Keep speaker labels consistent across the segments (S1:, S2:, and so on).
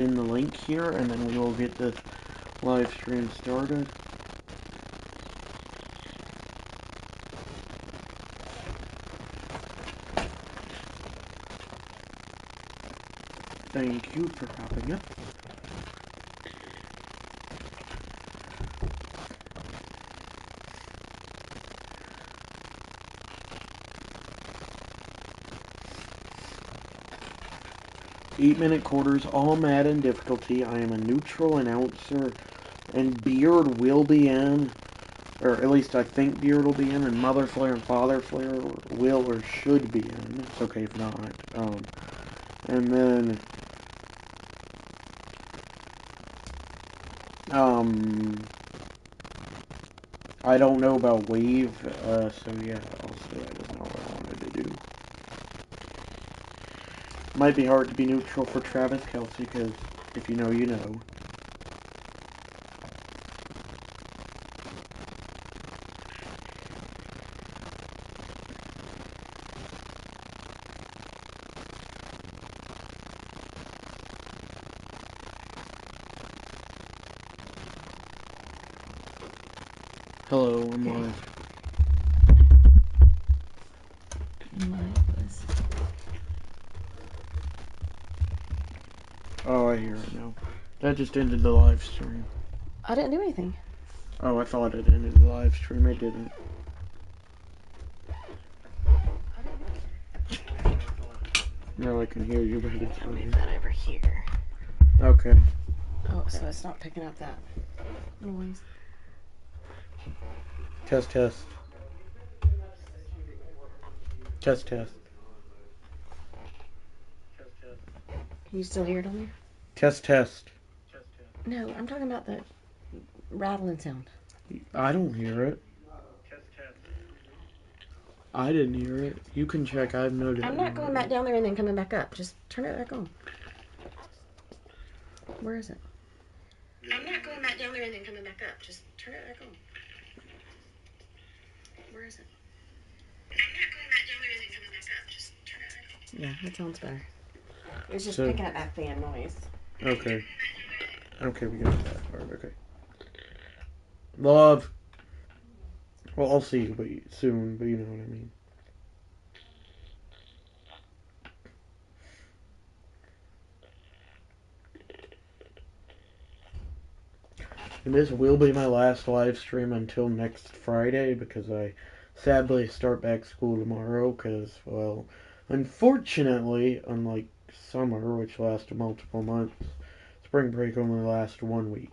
S1: in the link here, and then we will get this live stream started. Thank you for hopping up. Eight-minute quarters, all Madden difficulty. I am a neutral announcer, and Beard will be in, or at least I think Beard will be in, and Mother Flare and Father Flare will or should be in. It's okay if not. And then, I don't know about Wave, so yeah, also that is not what I wanted to do. Might be hard to be neutral for Travis Kelce, because if you know, you know. Hello, I'm live. Oh, I hear it now. That just ended the live stream.
S2: I didn't do anything.
S1: Oh, I thought it ended the live stream. It didn't. Now I can hear you, but it's
S2: I'll move that over here.
S1: Okay.
S2: Oh, so it's not picking up that noise.
S1: Test, test. Test, test.
S2: Can you still hear it on there?
S1: Test, test.
S2: No, I'm talking about the rattling sound.
S1: I don't hear it. I didn't hear it. You can check. I've noted.
S2: I'm not going back down there and then coming back up. Just turn it back on. Where is it? I'm not going back down there and then coming back up. Just turn it back on. Where is it? I'm not going back down there and then coming back up. Just turn it back on. Yeah, that sounds better. It's just picking up that fan noise.
S1: Okay. Okay, we got that part. Okay. Love. Well, I'll see you soon, but you know what I mean. And this will be my last live stream until next Friday, because I sadly start back school tomorrow, because, well, unfortunately, unlike summer, which lasted multiple months, spring break only lasts 1 week.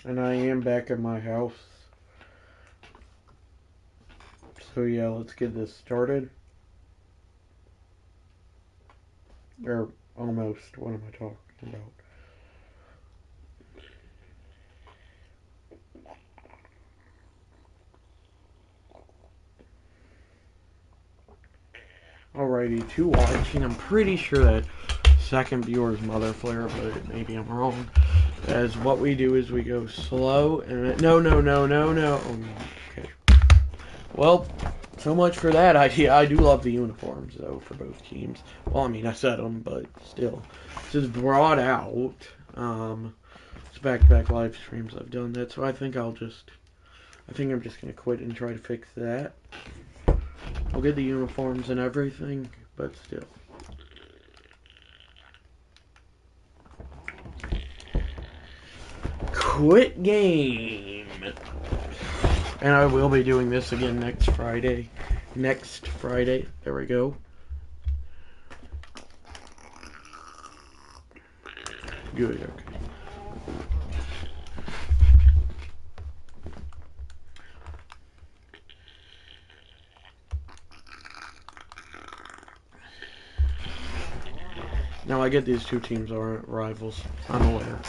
S1: And I am back at my house. So yeah, let's get this started. Or almost. What am I talking about? Alrighty, to watching. I'm pretty sure that second viewer is Mother Flare, but maybe I'm wrong. As what we do is we go slow and no. Okay. Well, so much for that idea. I do love the uniforms though for both teams. Well, I mean I said them, but still, this is brought out. It's back-to-back live streams I've done that, so I think I'm just gonna quit and try to fix that. I'll get the uniforms and everything, but still. Quit game. And I will be doing this again next Friday. There we go. Good, okay. Now I get these two teams aren't rivals. I'm aware.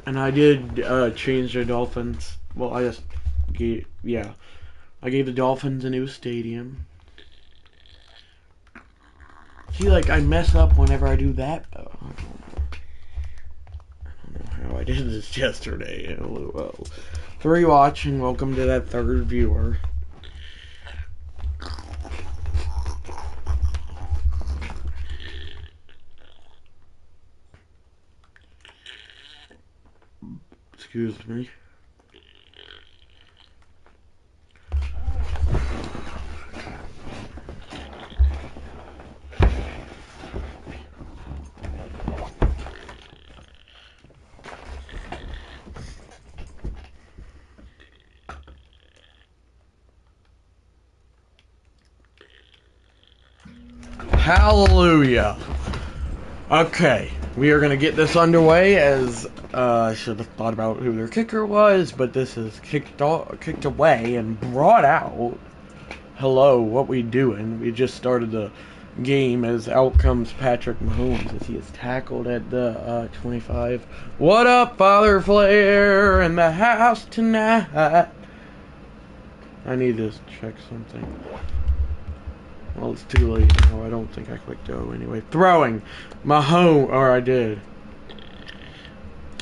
S1: And I did change the Dolphins. Well, I gave the Dolphins a new stadium. See, like, I mess up whenever I do that. I did this yesterday. LOL. 3 watching. Welcome to that 3rd viewer. Excuse me. Hallelujah. Okay, we are going to get this underway as I should have thought about who their kicker was, but this is kicked away and brought out. Hello, what we doing? We just started the game as out comes Patrick Mahomes as he is tackled at the 25. What up, Father Flair in the house tonight? I need to check something. Well, it's too late now. I don't think I clicked go anyway. Throwing. Mahomes. Or I did.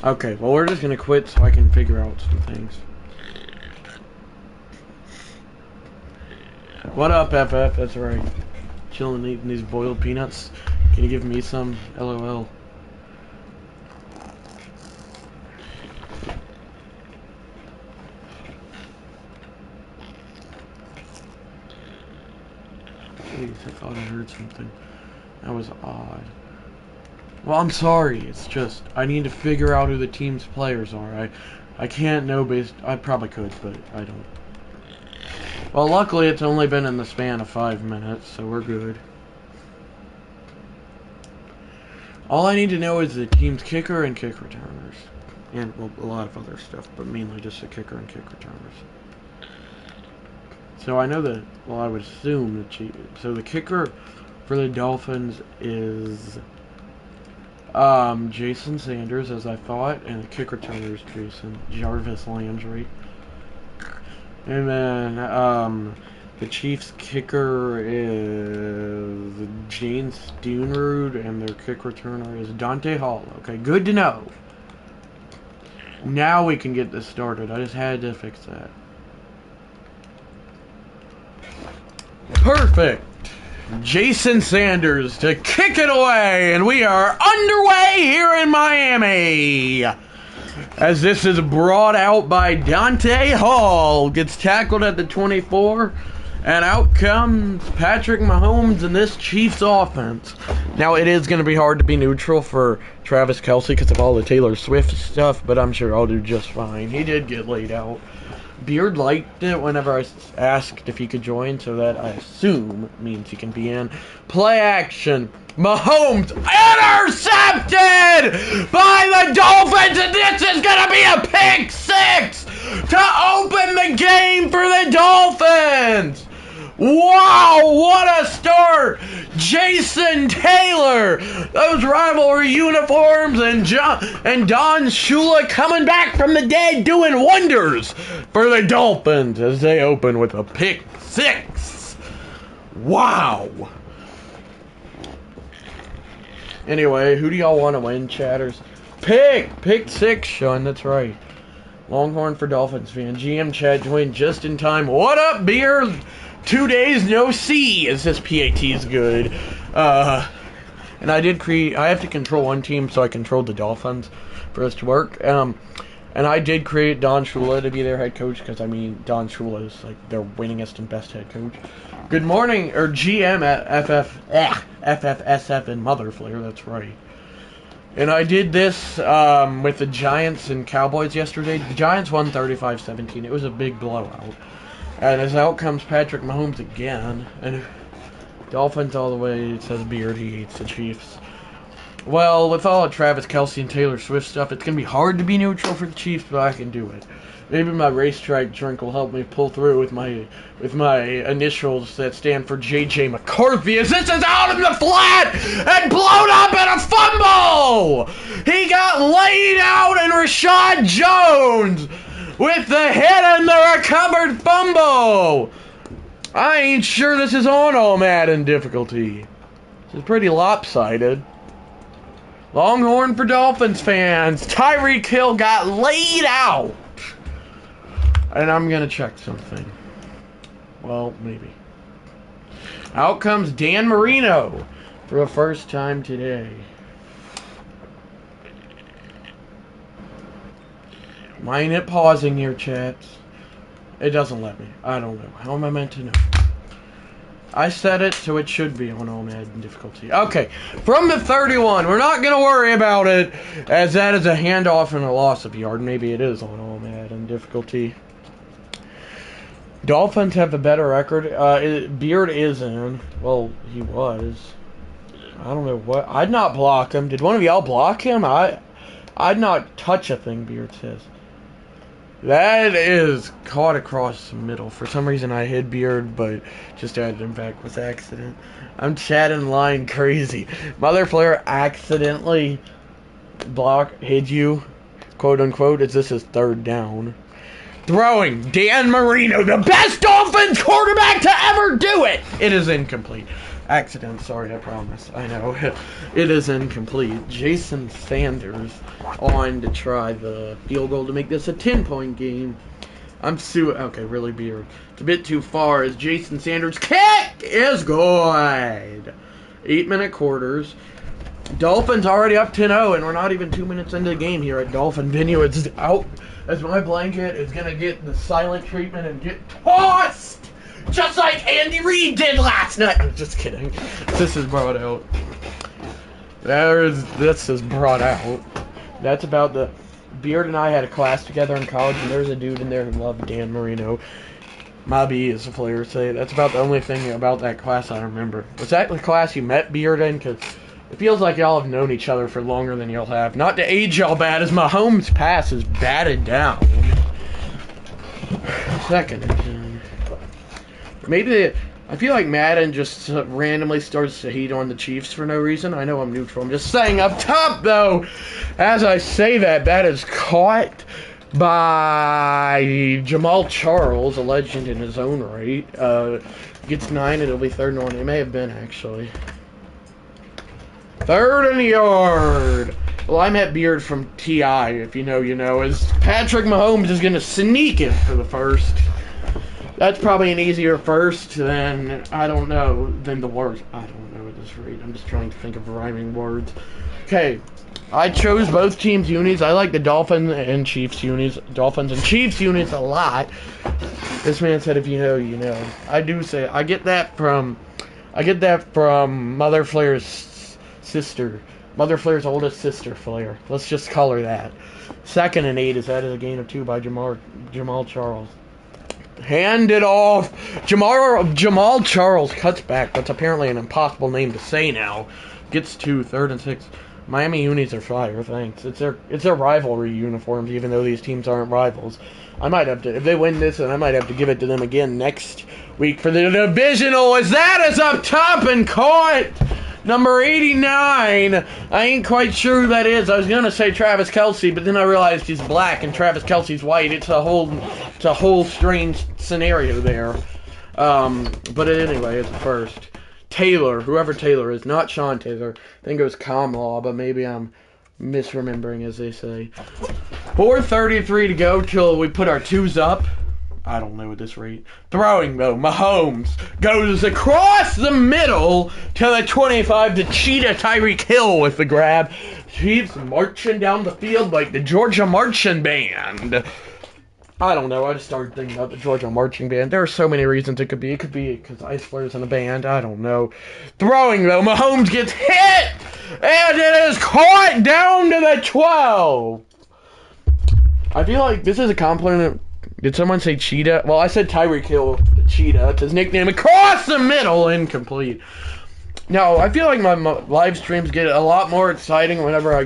S1: Okay, well, we're just going to quit so I can figure out some things. What up, FF? That's right. Chilling eating these boiled peanuts. Can you give me some? LOL. Jeez, I thought I heard something. That was odd. Well, I'm sorry. It's just I need to figure out who the team's players are. I can't know based. I probably could, but I don't. Well, luckily it's only been in the span of 5 minutes, so we're good. All I need to know is the team's kicker and kick returners, and well, a lot of other stuff, but mainly just the kicker and kick returners. So I know that, well, I would assume that so the kicker for the Dolphins is Jason Sanders, as I thought, and the kick returner is Jason Jarvis Landry. And then the Chiefs kicker is Jane Stoonrud, and their kick returner is Dante Hall. Okay, good to know. Now we can get this started. I just had to fix that. Perfect. Jason Sanders to kick it away, and we are underway here in Miami. As this is brought out by Dante Hall, gets tackled at the 24, and out comes Patrick Mahomes in this Chiefs offense. Now, it is going to be hard to be neutral for Travis Kelce because of all the Taylor Swift stuff, but I'm sure I'll do just fine. He did get laid out. Beard liked it whenever I asked if he could join, so that I assume means he can be in. Play action. Mahomes intercepted by the Dolphins, and this is going to be a pick 6 to open the game for the Dolphins. Wow, what a start! Jason Taylor, those rivalry uniforms, and Don Shula coming back from the dead, doing wonders for the Dolphins as they open with a pick 6. Wow. Anyway, who do y'all want to win, chatters? Pick 6, Sean, that's right. Longhorn for Dolphins fan. GM Chad joined just in time. What up, Beard? 2 days no see, as this PAT is good. And I have to control one team, so I controlled the Dolphins for this to work. And I did create Don Shula to be their head coach, because, I mean, Don Shula is, like, their winningest and best head coach. Good morning, or GM at FFSF and Mother Flair, that's right. And I did this with the Giants and Cowboys yesterday. The Giants won 35-17. It was a big blowout. And as out comes Patrick Mahomes again. And Dolphins all the way. It says Beard. He hates the Chiefs. Well, with all of Travis Kelce and Taylor Swift stuff, it's going to be hard to be neutral for the Chiefs, but I can do it. Maybe my racetrack drink will help me pull through with my initials that stand for JJ McCarthy, as this is out in the flat and blown up in a fumble! He got laid out, and Rashad Jones with the hit and the recovered fumble. I ain't sure this is on all Madden difficulty. This is pretty lopsided. Longhorn for Dolphins fans. Tyreek Hill got laid out. And I'm going to check something. Well, maybe. Out comes Dan Marino for the first time today. Mind it pausing here, chats. It doesn't let me. I don't know. How am I meant to know? I set it so it should be on all Madden difficulty. Okay, from the 31. We're not going to worry about it, as that is a handoff and a loss of yard. Maybe it is on all Madden difficulty. Dolphins have a better record. Beard is in. Well, he was. I don't know what. I'd not block him. Did one of y'all block him? I'd not touch a thing, Beard says. That is caught across the middle. For some reason I hid Beard, but just added him back with accident. I'm chatting line crazy. Mother Flare accidentally hid you, quote unquote, as this is third down. Throwing, Dan Marino, the best Dolphins quarterback to ever do it! It is incomplete. Accident, sorry, I promise. I know. It is incomplete. Jason Sanders on to try the field goal to make this a 10-point game. Okay, really Beard. It's a bit too far as Jason Sanders' kick is good. 8-minute quarters. Dolphins already up 10-0, and we're not even 2 minutes into the game here at Dolphin Venue. It's out as my blanket is going to get the silent treatment and get tossed! Just like Andy Reid did last night. I'm just kidding. This is brought out. This is brought out. That's about the... Beard and I had a class together in college, and there's a dude in there who loved Dan Marino. Mobby, as the players say. That's about the only thing about that class I remember. Was that the class you met Beard in? Because it feels like y'all have known each other for longer than y'all have. Not to age y'all bad, as Mahomes' pass is batted down. Second. Maybe I feel like Madden just randomly starts to hate on the Chiefs for no reason. I know I'm neutral. I'm just saying up top, though, as I say that is caught by Jamal Charles, a legend in his own right. Gets 9, it'll be 3rd and 1. It may have been, actually. 3rd and a yard. Well, I met Beard from TI, if you know, you know, as Patrick Mahomes is going to sneak it for the first. That's probably an easier first than, than the worst. I don't know at this rate. I'm just trying to think of rhyming words. Okay, I chose both teams' unis. I like the Dolphins and Chiefs unis. Dolphins and Chiefs unis a lot. This man said, if you know, you know. I do say, I get that from Mother Flair's sister. Mother Flair's oldest sister, Flair. Let's just call her that. 2nd and 8 is that is a gain of 2 by Jamal Charles. Hand it off. Jamal Charles cuts back. That's apparently an impossible name to say now. Gets to 3rd and 6. Miami unis are fire, thanks. It's their rivalry uniforms, even though these teams aren't rivals. I might have to, if they win this, then I might have to give it to them again next week for the divisional. As that is up top and caught. Number 89. I ain't quite sure who that is. I was gonna say Travis Kelce, but then I realized he's black and Travis Kelce's white. It's a whole strange scenario there. But anyway, it's first. Taylor, whoever Taylor is, not Sean Taylor. I think it was Comlaw, but maybe I'm misremembering, as they say. 4:33 to go till we put our 2s up. I don't know at this rate. Throwing, though, Mahomes goes across the middle to the 25 to cheetah Tyreek Hill with the grab. Chiefs marching down the field like the Georgia Marching Band. I don't know. I just started thinking about the Georgia Marching Band. There are so many reasons it could be. It could be because Ice Flare's in a band. I don't know. Throwing, though, Mahomes gets hit! And it is caught down to the 12! I feel like this is a compliment. Did someone say cheetah? Well, I said Tyreek Hill, the cheetah. That's his nickname. Across the middle, incomplete. No, I feel like my live streams get a lot more exciting whenever I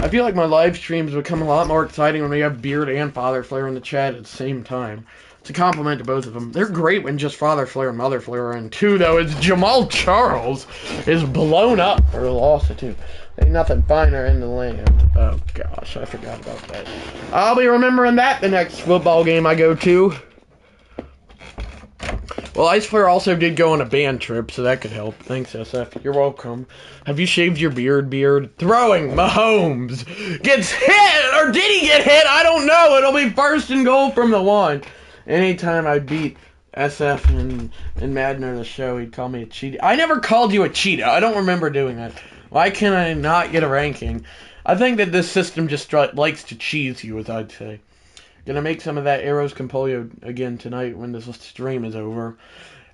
S1: feel like my live streams become a lot more exciting when we have Beard and Father Flare in the chat at the same time. It's a compliment to both of them. They're great when just Father Flare and Mother Flare are in. 2, though, is Jamal Charles is blown up for a loss of 2. Ain't nothing finer in the land. Oh, gosh, I forgot about that. I'll be remembering that the next football game I go to. Well, Ice Flare also did go on a band trip, so that could help. Thanks, SF. You're welcome. Have you shaved your beard? Throwing. Mahomes gets hit, or did he get hit? I don't know. It'll be first and goal from the 1. Anytime I beat SF and Madden or the show, he'd call me a cheetah. I never called you a cheetah. I don't remember doing that. Why can I not get a ranking? I think that this system just likes to cheese you, as I'd say. Gonna make some of that Arrows Compolio again tonight when this stream is over.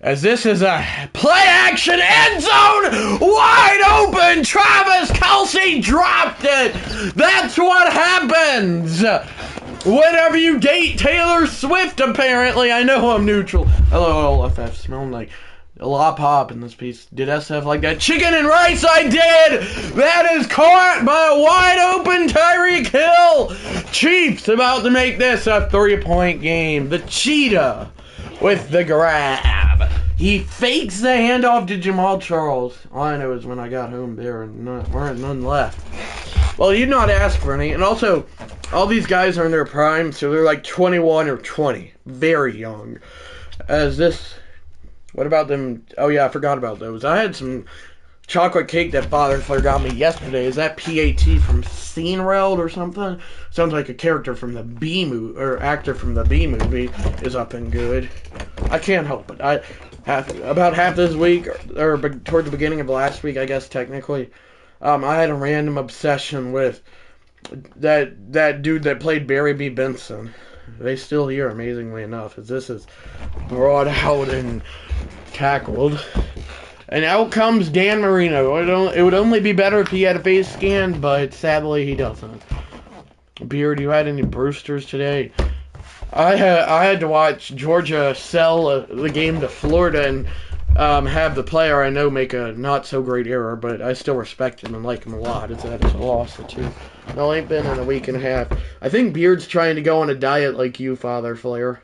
S1: As this is a play-action end zone! Wide open! Travis Kelce dropped it! That's what happens! Whenever you date Taylor Swift, apparently. I know I'm neutral. Hello, LFF. Smelling like a lot of pop in this piece. Did SF like that? Chicken and rice, I did! That is caught by a wide-open Tyreek Hill! Chiefs about to make this a 3-point game. The cheetah with the grab. He fakes the handoff to Jamal Charles. All I know is when I got home, there weren't none left. Well, you'd not ask for any. And also, all these guys are in their prime, so they're like 21 or 20. Very young. As this... What about them? Oh, yeah, I forgot about those. I had some chocolate cake that Father Flare got me yesterday. Is that PAT from Scenereld or something? Sounds like a character from the B movie, or actor from the B movie is up and good. I can't help it. About half this week, or toward the beginning of last week, I guess, technically, I had a random obsession with that dude that played Barry B. Benson. They still here, amazingly enough, as this is brought out and tackled. And out comes Dan Marino. It would only be better if he had a face scan, but sadly he doesn't. Beard, you had any Brewsters today? I had to watch Georgia sell the game to Florida and have the player I know make a not so great error, but I still respect him and like him a lot. It's a loss or two. No, ain't been in a week and a half. I think Beard's trying to go on a diet like you, Father Flare.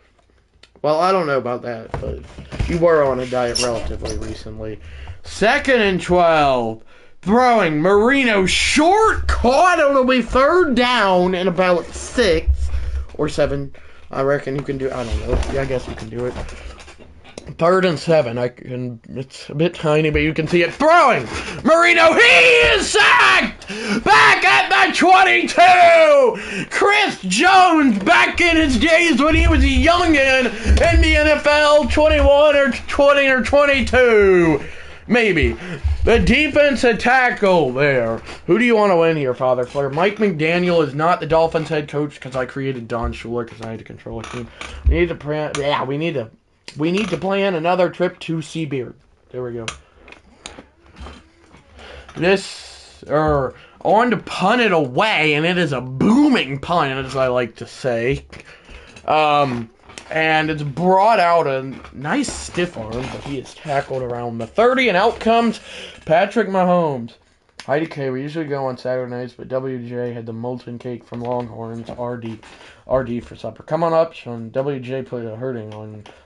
S1: Well, I don't know about that, but you were on a diet relatively recently. 2nd and 12. Throwing. Marino short. Caught. It'll be 3rd down in about 6 or 7. I reckon you can do... I don't know. Yeah, I guess you can do it. 3rd and 7. It's a bit tiny, but you can see it. Throwing. Marino. He is sacked. Back at the 22. Chris Jones back in his days when he was a youngin' in the NFL. 21 or 20 or 22. Maybe. The defensive tackle there. Who do you want to win here, Father Flare? Mike McDaniel is not the Dolphins head coach because I created Don Shula because I had to control a team. We need to plan another trip to Seabeard. There we go. On to punt it away, and it is a booming punt, as I like to say. And it's brought out a nice stiff arm, but he is tackled around the 30, and out comes Patrick Mahomes. Heidi K, we usually go on Saturday nights, but WJ had the molten cake from Longhorns, RD for supper. Come on up, Sean. WJ put a hurting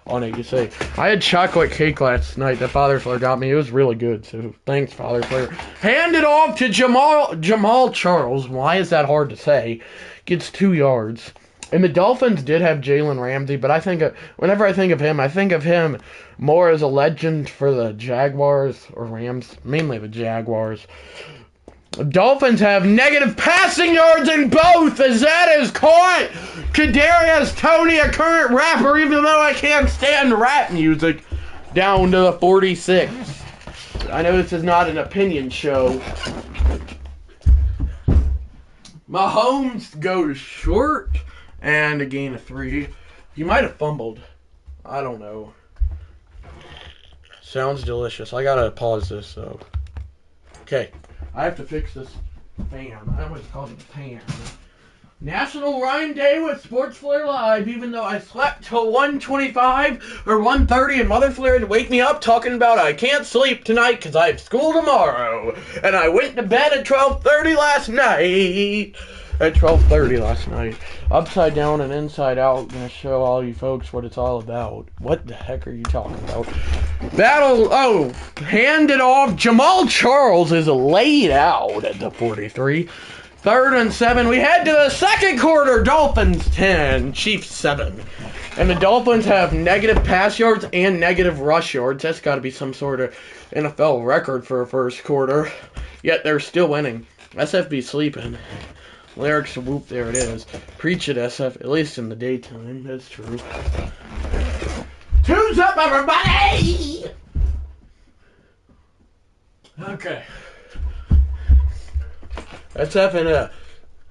S1: on it, you say. I had chocolate cake last night that Father Flare got me. It was really good, so thanks, Father Flare. Hand it off to Jamal Charles. Why is that hard to say? Gets 2 yards. And the Dolphins did have Jalen Ramsey, but whenever I think of him more as a legend for the Jaguars or Rams, mainly the Jaguars. The Dolphins have negative passing yards in both, as that is caught. Kadarius Toney, a current rapper, even though I can't stand rap music, down to the 46. I know this is not an opinion show. Mahomes goes short. And a gain of 3. He might have fumbled. I don't know. Sounds delicious. I gotta pause this, though. Okay. I have to fix this fan. I almost called it a fan. National Rhyme Day with Sports Flare Live, even though I slept till 1:25 or 1:30 and Mother Flare had to wake me up talking about I can't sleep tonight because I have school tomorrow. And I went to bed at 12:30 last night. Upside down and inside out. Gonna show all you folks what it's all about. What the heck are you talking about? Hand it off. Jamal Charles is laid out at the 43. 3rd and 7. We head to the second quarter. Dolphins 10, Chiefs 7. And the Dolphins have negative pass yards and negative rush yards. That's got to be some sort of NFL record for a first quarter. Yet they're still winning. SFB sleeping. Lyrics, whoop, there it is. Preach it, SF, at least in the daytime. That's true. Two's up, everybody! Okay. SF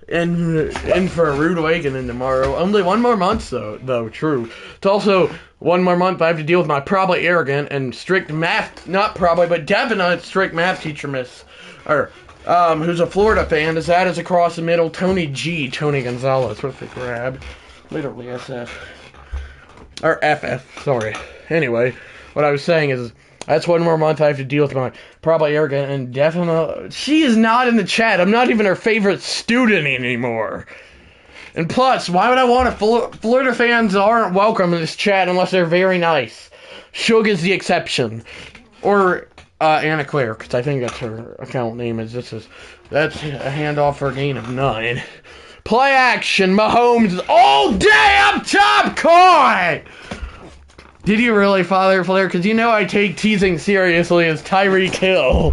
S1: in for a rude awakening tomorrow. Only one more month, though, true. It's also one more month I have to deal with my probably arrogant and strict math, not probably, but definite strict math teacher, who's a Florida fan. His dad is across the middle, Tony Gonzalez. What a grab. Literally SF. Or FF, sorry. Anyway, what I was saying is, that's one more month I have to deal with my probably arrogant and definite... She is not in the chat. I'm not even her favorite student anymore. And plus, why would I want to... Florida fans aren't welcome in this chat unless they're very nice. Shug is the exception. Or Anna Claire, because I think that's her account name. That's a handoff for a gain of 9. Play action, Mahomes all day up top, Coy! Did you really, Father Flair? Because you know I take teasing seriously as Tyreek Hill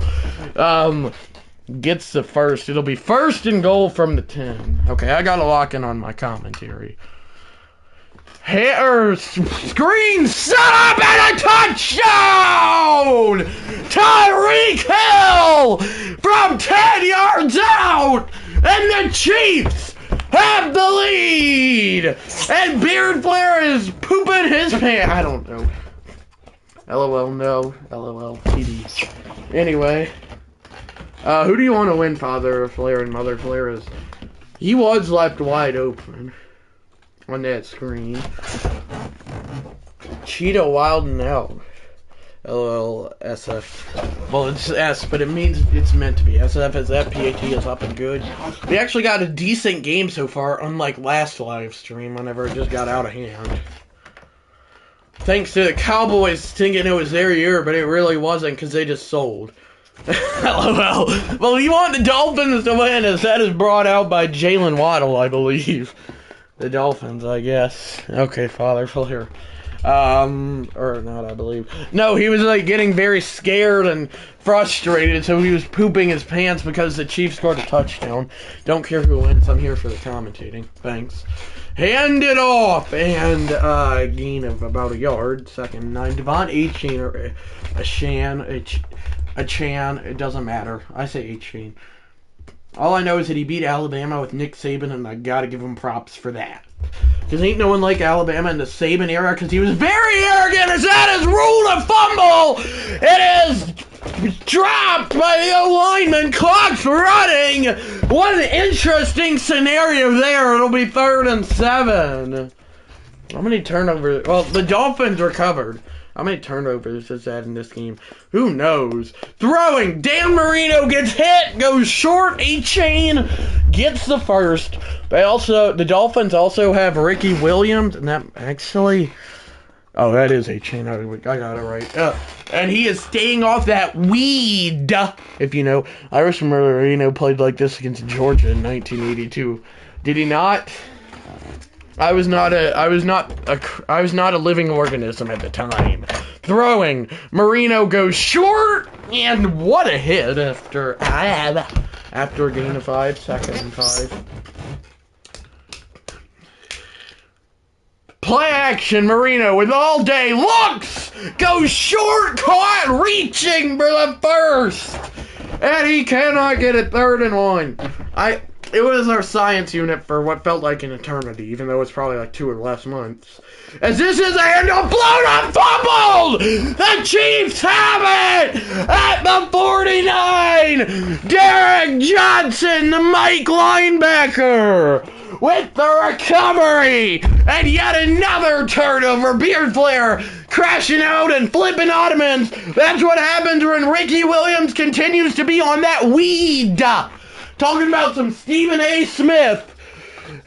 S1: gets the first. It'll be first and goal from the 10. Okay, I gotta lock in on my commentary. Screen set up and a touchdown! Tyreek Hill from 10 yards out! And the Chiefs have the lead! And Beard Flair is pooping his pants. I don't know. LOL, no. LOL, TD. Anyway. Who do you want to win, Father Flair and Mother Flair? He was left wide open on that screen. Cheetah Wild and Out. LOL, SF. Well, it's S, but it means it's meant to be. SF as that PAT is up and good. We actually got a decent game so far, unlike last live stream whenever it just got out of hand. Thanks to the Cowboys thinking it was their year, but it really wasn't because they just sold. LOL. Well, you want the Dolphins to win, as that is brought out by Jalen Waddle, I believe. The Dolphins, I guess. Okay, Father Flair. Or not, I believe. No, he was like getting very scared and frustrated, so he was pooping his pants because the Chiefs scored a touchdown. Don't care who wins, I'm here for the commentating. Thanks. Hand it off, and a gain of about a yard. Second and 9. Devon A-Chain or a Chan, it doesn't matter. I say A-Chain. All I know is that he beat Alabama with Nick Saban, and I gotta give him props for that. Because ain't no one like Alabama in the Saban era, because he was very arrogant, as that is ruled a fumble! It is dropped by the O-lineman, clock's running! What an interesting scenario there. It'll be 3rd and 7. How many turnovers? Well, the Dolphins recovered. How many turnovers is that in this game? Who knows? Throwing. Dan Marino gets hit. Goes short. A-Chain gets the first. The Dolphins also have Ricky Williams. And that actually... Oh, that is A-Chain. I got it right. And he is staying off that weed. If you know. Irish Marino played like this against Georgia in 1982. Did he not? I was not a living organism at the time. Throwing. Marino goes short, and what a hit after a gain of 5, 2nd and 5. Play action, Marino with all day looks, goes short, caught, reaching for the first, and he cannot get it. 3rd and 1. It was our science unit for what felt like an eternity, even though it's probably like 2 or less months. As this is a handoff, blown up, fumbled! The Chiefs have it at the 49! Derek Johnson, the Mike linebacker, with the recovery! And yet another turnover, Beard Flair crashing out and flipping ottomans. That's what happens when Ricky Williams continues to be on that weed. Talking about some Stephen A. Smith,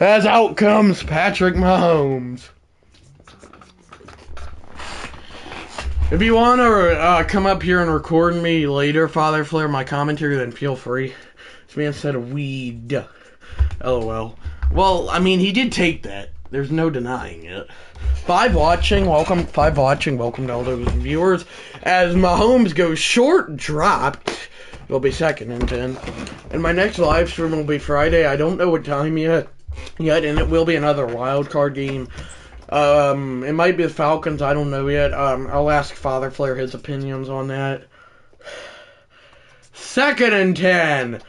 S1: as out comes Patrick Mahomes. If you want to come up here and record me later, Father Flair, my commentary, then feel free. This man said weed. LOL. Well, I mean, he did take that. There's no denying it. 5 watching, welcome to all those viewers. As Mahomes goes short, dropped. It'll be 2nd and 10. And my next live stream will be Friday. I don't know what time yet, and it will be another wild card game. It might be the Falcons. I don't know yet. I'll ask Father Flair his opinions on that. 2nd and 10.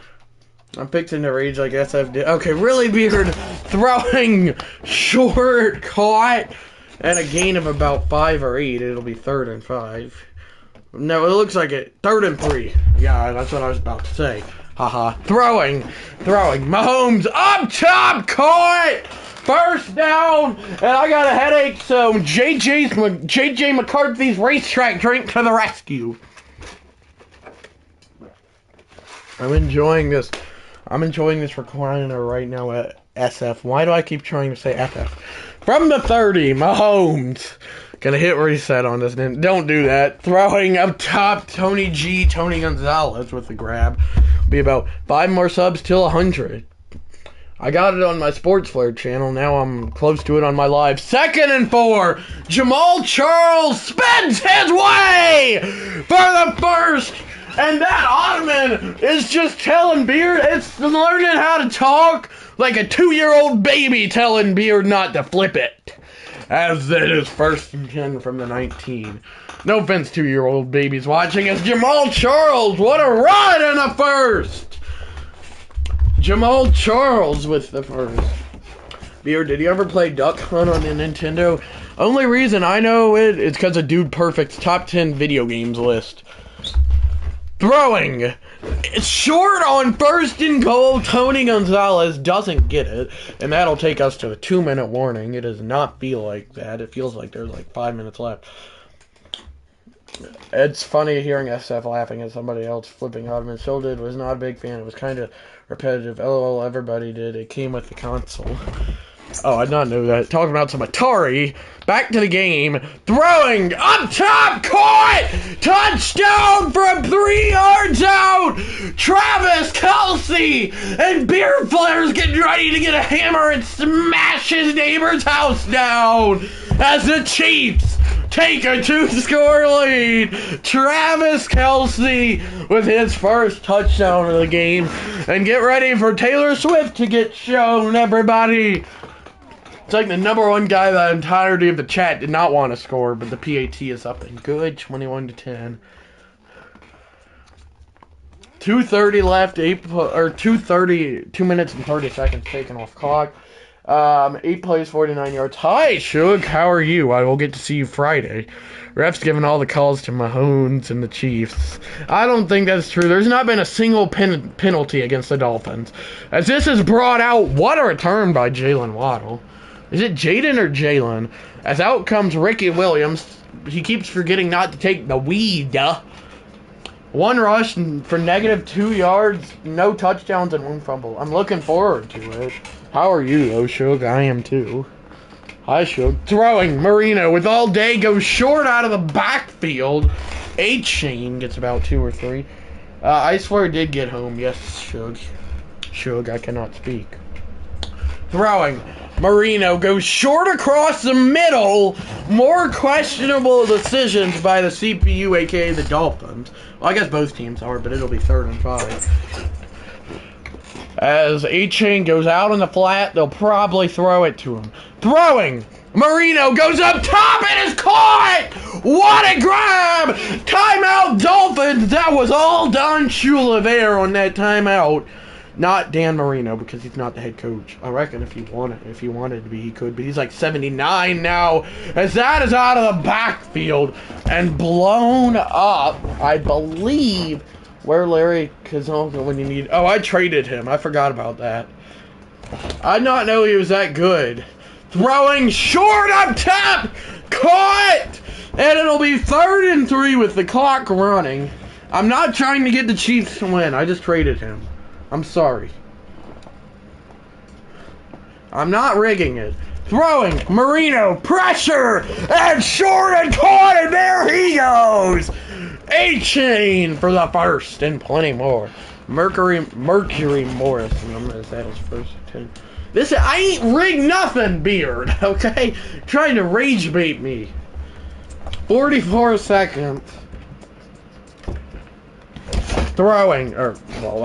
S1: I'm fixing to rage like SF did. Okay, really weird. Throwing short, caught, and a gain of about 5 or 8. It'll be 3rd and 5. No, it looks like it. 3rd and 3. Yeah, that's what I was about to say. Haha. Throwing. Mahomes up top, caught. 1st down, and I got a headache, so JJ McCarthy's racetrack drink to the rescue. I'm enjoying this recliner right now at SF. Why do I keep trying to say FF? From the 30, Mahomes. Gonna hit reset on this. Don't do that. Throwing up top, Tony Gonzalez with the grab. Be about 5 more subs till 100. I got it on my Sports Flare channel. Now I'm close to it on my live. 2nd and 4. Jamal Charles spins his way for the first. And that Ottoman is just telling Beard, it's learning how to talk like a 2-year-old baby telling Beard not to flip it. As it is 1st and 10 from the 19. No offense, 2-year-old babies watching. It's Jamal Charles. What a run in the first. Jamal Charles with the first. Beard, did you ever play Duck Hunt on the Nintendo? Only reason I know it is because of Dude Perfect's top 10 video games list. Throwing. It's short on 1st and goal. Tony Gonzalez doesn't get it. And that'll take us to a 2-minute warning. It does not feel like that. It feels like there's like 5 minutes left. It's funny hearing SF laughing at somebody else flipping Ottoman. Still did. Was not a big fan. It was kind of repetitive. LOL, everybody did. It came with the console. Oh, I did not know that. Talking about some Atari. Back to the game. Throwing up top. Caught. Touchdown from 3 yards out. Travis Kelce. And Beer Flair's getting ready to get a hammer and smash his neighbor's house down. As the Chiefs take a 2-score lead. Travis Kelce with his first touchdown of the game. And get ready for Taylor Swift to get shown, everybody. It's like the number 1 guy the entirety of the chat did not want to score, but the PAT is up and good, 21-10. 2:30 left, 2 minutes and 30 seconds taken off clock. 8 plays, 49 yards. Hi, Shug, how are you? I will get to see you Friday. Ref's giving all the calls to Mahomes and the Chiefs. I don't think that's true. There's not been a single penalty against the Dolphins. As this is brought out, what a return by Jalen Waddle. Is it Jaden or Jalen? As out comes Ricky Williams. He keeps forgetting not to take the weed. 1 rush for -2 yards, no touchdowns, and 1 fumble. I'm looking forward to it. How are you, though, Shug? I am, too. Hi, Shug. Throwing. Marino with all day goes short out of the backfield. A-Chain gets about 2 or 3. I swear did get home. Yes, Shug. Shug, I cannot speak. Throwing. Marino goes short across the middle. More questionable decisions by the CPU, a.k.a. the Dolphins. Well, I guess both teams are, but it'll be 3rd and 5. As A-Chain goes out on the flat, they'll probably throw it to him. Throwing! Marino goes up top and is caught! What a grab! Timeout Dolphins! That was all Don Shula there on that timeout. Not Dan Marino, because he's not the head coach. I reckon if he wanted to be, he could. But he's like 79 now. As that is out of the backfield and blown up, I believe, where Larry Kazonka when you need... Oh, I traded him. I forgot about that. I did not know he was that good. Throwing short up top. Caught! And it'll be 3rd and 3 with the clock running. I'm not trying to get the Chiefs to win. I just traded him. I'm sorry. I'm not rigging it. Throwing. Marino. Pressure. And short and caught. And there he goes. A-Chain for the first and plenty more. Mercury Morris. Is that his first 10? I ain't rigged nothing, Beard, okay? Trying to rage bait me. 44 seconds. Throwing, I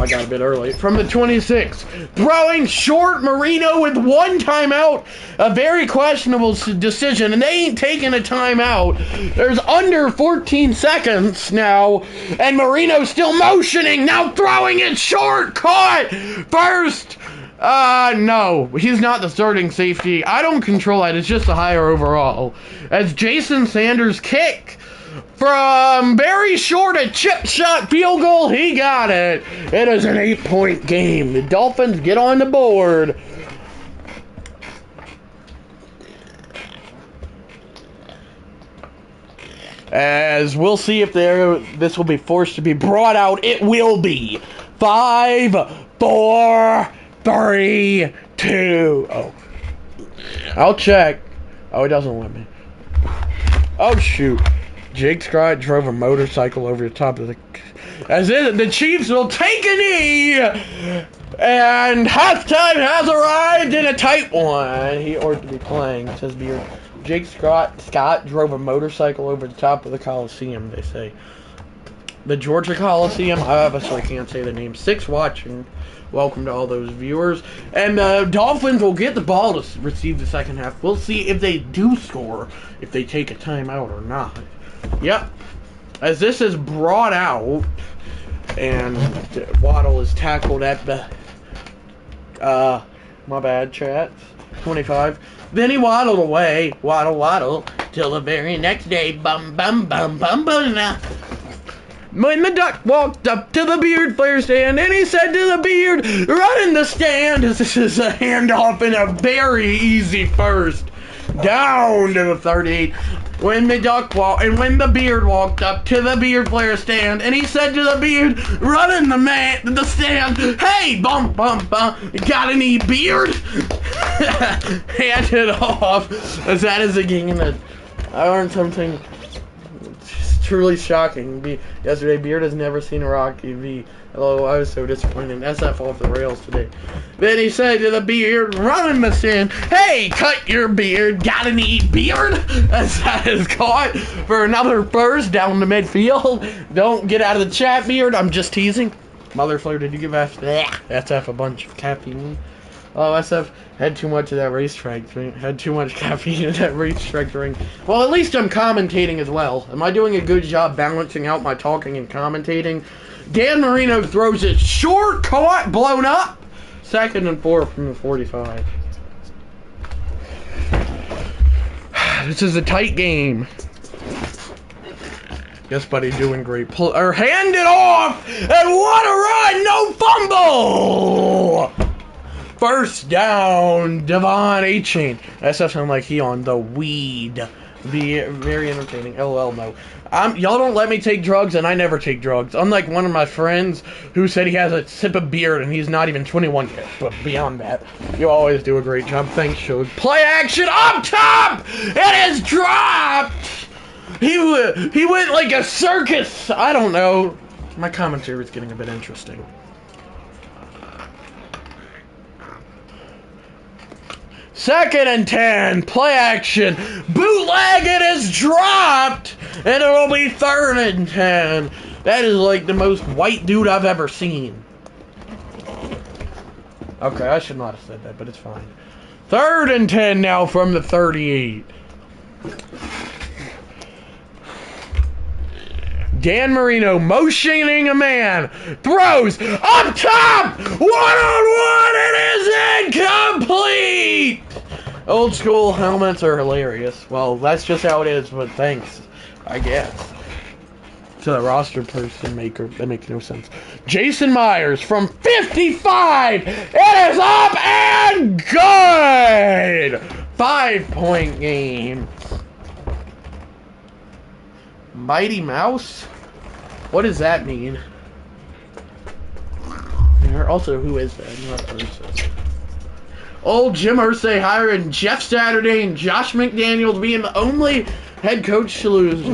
S1: got a bit early. From the 26. Throwing short, Marino with one timeout. A very questionable decision, and they ain't taking a timeout. There's under 14 seconds now, and Marino's still motioning. Now throwing it short. Caught. First. No. He's not the starting safety. I don't control that. It's just a higher overall. As Jason Sanders kick. From very short, a chip shot field goal, he got it. It is an 8-point game. The Dolphins get on the board. As we'll see if this will be forced to be brought out. It will be. 5, 4, 3, 2. Oh. I'll check. Oh, it doesn't let me. Oh, shoot. Jake Scott drove a motorcycle over the top of the... As in, the Chiefs will take a knee! And halftime has arrived in a tight one. He ought to be playing, says Beard. Jake Scott drove a motorcycle over the top of the Coliseum, they say. The Georgia Coliseum. I obviously can't say the name. 6 watching. Welcome to all those viewers. And the Dolphins will get the ball to receive the second half. We'll see if they do score, if they take a timeout or not. Yep. As this is brought out, and Waddle is tackled at the, my bad, chat, 25. Then he waddled away, waddle, till the very next day, bum. When the Duck walked up to the Beard player stand, and he said to the Beard, run in the stand, as this is a handoff in a very easy first. Down to the 38. When the Beard walked up to the Beard player stand, and he said to the Beard, run in the stand, hey, bum, got any Beard? Hand it off, as that is a game that I learned something truly shocking. Yesterday, Beard has never seen a Rocky V. Hello, I was so disappointed. SF off the rails today. Then he said to the Beard, run in the stand, hey, cut your beard, got any beard? As that is caught for another first down the midfield. Don't get out of the chat, Beard. I'm just teasing. Mother Flare, did you give SF a bunch of caffeine? Oh, SF had too much of that racetrack drink. Had too much caffeine in that racetrack drink. Well, at least I'm commentating as well. Am I doing a good job balancing out my talking and commentating? Dan Marino throws it short, caught, blown up. 2nd and 4 from the 45. This is a tight game. Yes, buddy, doing great. Hand it off, and what a run! No fumble! First down, Devon A-Chain. SF sound like he on the weed. Very entertaining. LOL, no. Y'all don't let me take drugs, and I never take drugs. Unlike one of my friends who said he has a sip of beer, and he's not even 21 yet. But beyond that, you always do a great job. Thanks, Shug. Play action up top! It is dropped! He went like a circus. I don't know. My commentary is getting a bit interesting. Second and 10, play action, bootleg, it is dropped, and it will be 3rd and 10. That is like the most white dude I've ever seen. Okay, I should not have said that, but it's fine. 3rd and 10 now from the 38. Dan Marino motioning a man, throws up top, one-on-one, it is incomplete! Old school helmets are hilarious. Well, that's just how it is, but thanks, I guess. To the roster person maker, that makes no sense. Jason Myers from 55, it is up and good! 5-point game. Mighty Mouse? What does that mean? Also, who is that? Not person. Old Jim Irsay hiring Jeff Saturday and Josh McDaniels being the only head coach to lose.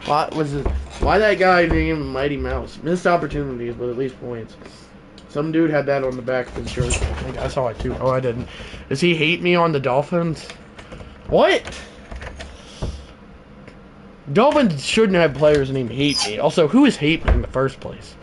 S1: Why that guy named Mighty Mouse? Missed opportunities, but at least points. Some dude had that on the back of his jersey. I think I saw it too. Oh, I didn't. Does he hate me on the Dolphins? What? Dolphins shouldn't have players named Hate Me. Also, who is Hate Me in the first place?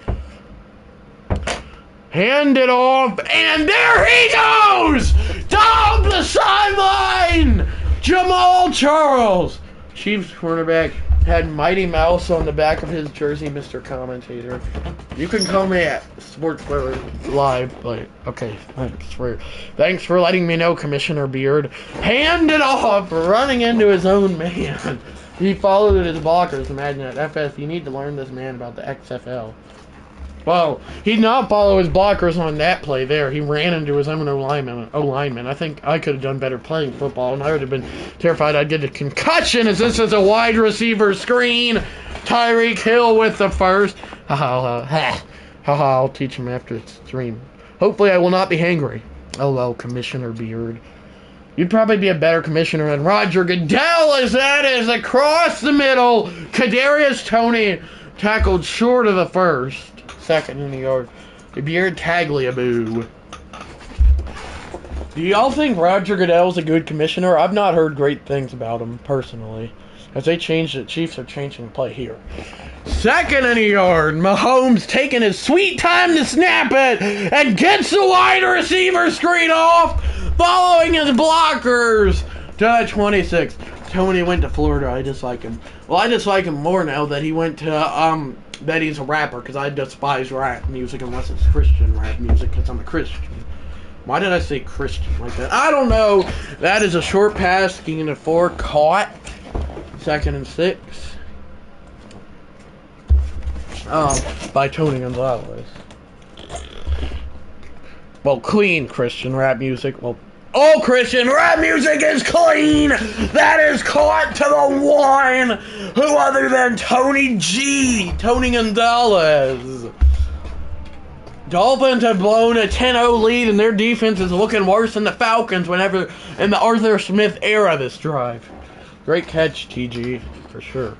S1: Hand it off, and there he goes! Down the sideline! Jamal Charles! Chiefs cornerback had Mighty Mouse on the back of his jersey, Mr. Commentator. You can call me at Sports Live, but okay, thanks for letting me know, Commissioner Beard. Hand it off, running into his own man. He followed his blockers. Imagine that. FS, you need to learn this man about the XFL. Well, he did not follow his blockers on that play there. He ran into his own O-lineman. I think I could have done better playing football, and I would have been terrified I'd get a concussion as this is a wide receiver screen. Tyreek Hill with the first. I'll teach him after it's stream. Hopefully I will not be hangry. Oh, Commissioner Beard. You'd probably be a better commissioner than Roger Goodell, as that is across the middle. Kadarius Toney tackled short of the first. Second in the yard. Beard Tagliabue. Do y'all think Roger Goodell's a good commissioner? I've not heard great things about him, personally. As they changed it, Chiefs are changing the play here. Second in the yard. Mahomes taking his sweet time to snap it and gets the wide receiver screen off, following his blockers to 26. Tony went to Florida. I dislike him. Well, I dislike him more now that he went to, that he's a rapper, because I despise rap music unless it's Christian rap music, because I'm a Christian. Why did I say Christian like that? I don't know. That is a short pass, gain of 4, caught. Second and 6. By Tony Gonzalez. Well, clean Christian rap music. Well, all Christian rap music is clean. That is caught to the one. Who other than Tony Gonzalez. Dolphins have blown a 10-0 lead, and their defense is looking worse than the Falcons whenever in the Arthur Smith era this drive. Great catch, TG, for sure.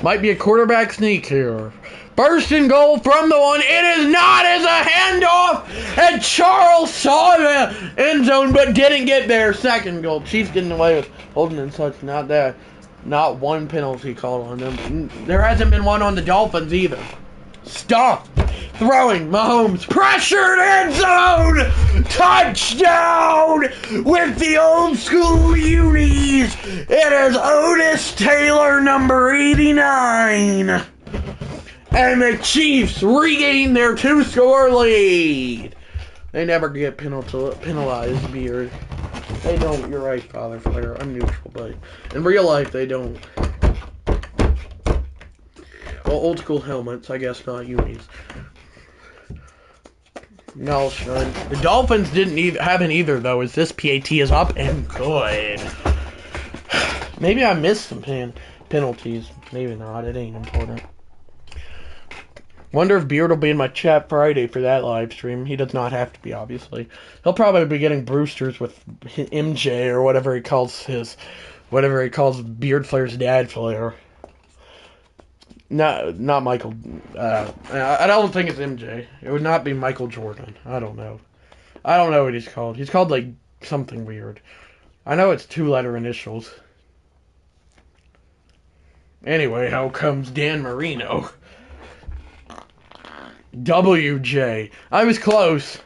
S1: Might be a quarterback sneak here. First and goal from the one. It is not as a handoff. And Charles saw the end zone but didn't get there. Second goal. Chiefs getting away with holding and such. Not one penalty called on them. There hasn't been one on the Dolphins either. Stop. Throwing. Mahomes. Pressured end zone. Touchdown with the old school unis. It is Otis Taylor, number 89. And the Chiefs regain their 2-score lead. They never get penalized, Beard. They don't. You're right, Father Flair. I'm neutral, but in real life, they don't. Well, old school helmets, I guess, not unis. No, son. The Dolphins haven't either, though, as this PAT is up and good. Maybe I missed some penalties. Maybe not. It ain't important. Wonder if Beard will be in my chat Friday for that live stream. He does not have to be, obviously. He'll probably be getting Brewsters with MJ or whatever he calls Beard Flair's dad Flair. Not Michael. I don't think it's MJ. It would not be Michael Jordan. I don't know. I don't know what he's called. He's called like something weird. I know it's 2-letter initials. Anyway, how comes Dan Marino? WJ. I was close.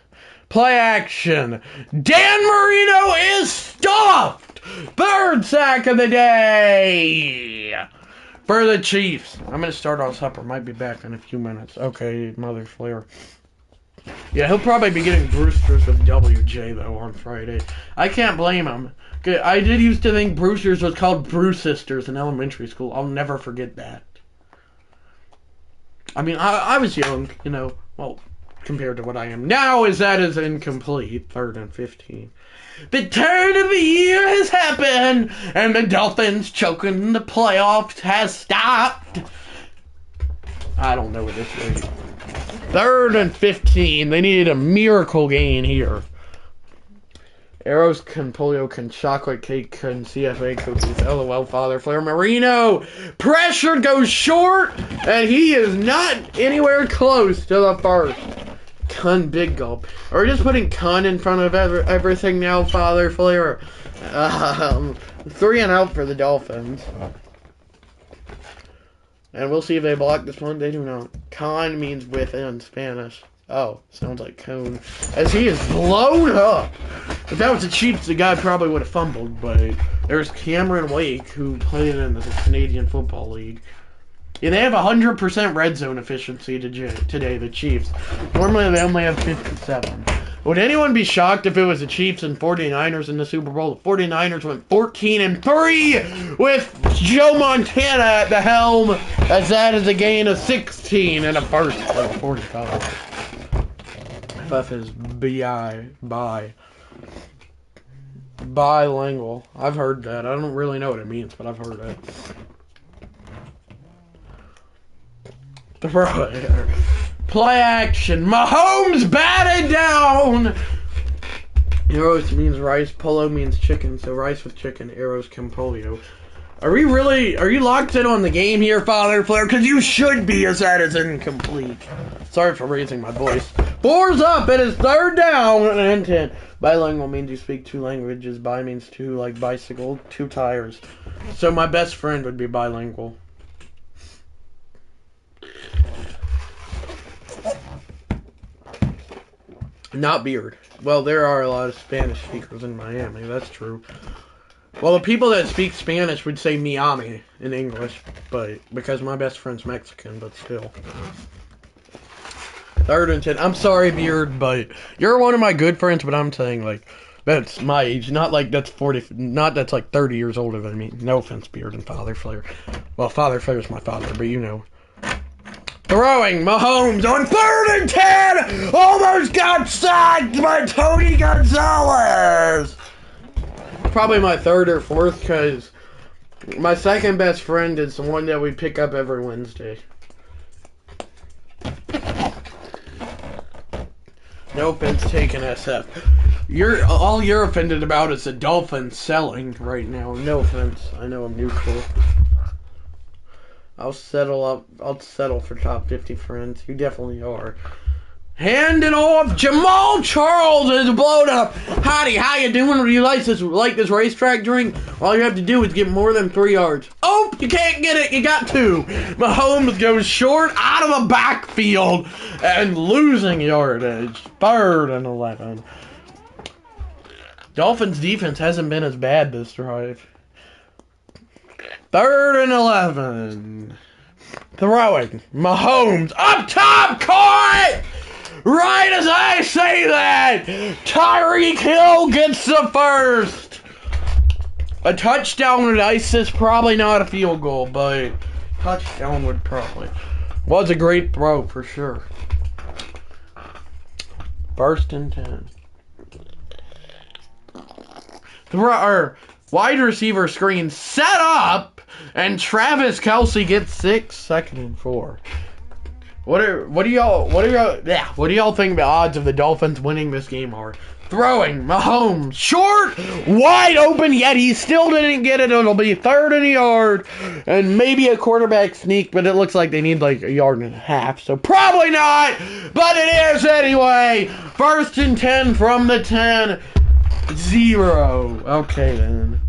S1: Play action. Dan Marino is stuffed. Third sack of the day for the Chiefs. I'm going to start on supper. Might be back in a few minutes. Okay, Mother Flair. Yeah, he'll probably be getting Brewsters with WJ, though, on Friday. I can't blame him. I did used to think Brewsters was called Brew Sisters in elementary school. I'll never forget that. I mean, I was young, well, compared to what I am now, that is incomplete. 3rd and 15. The turn of the year has happened, and the Dolphins choking the playoffs has stopped. I don't know what this is. 3rd and 15. They needed a miracle gain here. Arrows can polio can chocolate cake can CFA cookies. LOL, Father Flair. Marino pressured goes short, and he is not anywhere close to the first. Con big gulp. Are we just putting con in front of everything now, Father Flair? 3-0 for the Dolphins. And we'll see if they block this one. They do not. Con means with in Spanish. Oh, sounds like cone. As he is blown up. If that was the Chiefs, the guy probably would have fumbled. But there's Cameron Wake, who played in the Canadian Football League. Yeah, they have 100% red zone efficiency today, the Chiefs. Normally, they only have 57. Would anyone be shocked if it was the Chiefs and 49ers in the Super Bowl? The 49ers went 14-3 with Joe Montana at the helm, as that is a gain of 16 and a first of 45. FF is bilingual. I've heard that. I don't really know what it means, but I've heard it. Play action. Mahomes batted down. Arrows means rice. Polo means chicken. So rice with chicken. Arrows come polio. Are you locked in on the game here, Father Flair? Because you should be, as that is incomplete. Sorry for raising my voice. 4's up. It is 3rd down and 10. Bilingual means you speak 2 languages. Bi means 2, like bicycle, 2 tires. So my best friend would be bilingual. Not beard. Well, there are a lot of Spanish speakers in Miami. That's true. Well, the people that speak Spanish would say Miami in English, but because my best friend's Mexican, but still. 3rd and 10. I'm sorry, beard, but you're one of my good friends, but I'm saying, like, that's my age. Not like that's 40, not that's like 30 years older than me. No offense, beard and Father Flair. Well, Father Flair's my father, but you know. Throwing Mahomes on 3rd and 10. Almost got sacked by Tony Gonzalez. Probably my 3rd or 4th, because my second best friend is the one that we pick up every Wednesday. No offense taken, SF. All you're offended about is the Dolphins selling right now. No offense. I know I'm neutral. I'll settle for top 50 friends. You definitely are. Hand it off. Jamal Charles is blown up. Howdy, how you doing? Do you like this racetrack drink? All you have to do is get more than 3 yards. Oh, you can't get it. You got 2. Mahomes goes short out of the backfield and losing yardage. 3rd and 11. Dolphins defense hasn't been as bad this drive. 3rd and 11. Throwing. Mahomes up top. Caught! Right as I say that, Tyreek Hill gets the first. A touchdown would ice this. Probably not a field goal, but touchdown would probably. Was a great throw for sure. 1st and 10. Wide receiver screen set up, and Travis Kelce gets 6. 2nd and 4. What do y'all think the odds of the Dolphins winning this game are? Throwing Mahomes short, wide open, yet he still didn't get it. It'll be 3rd and a yard, and maybe a quarterback sneak, but it looks like they need like 1.5 yards, so probably not. But it is anyway. 1st and 10 from the 10. 0. Okay then.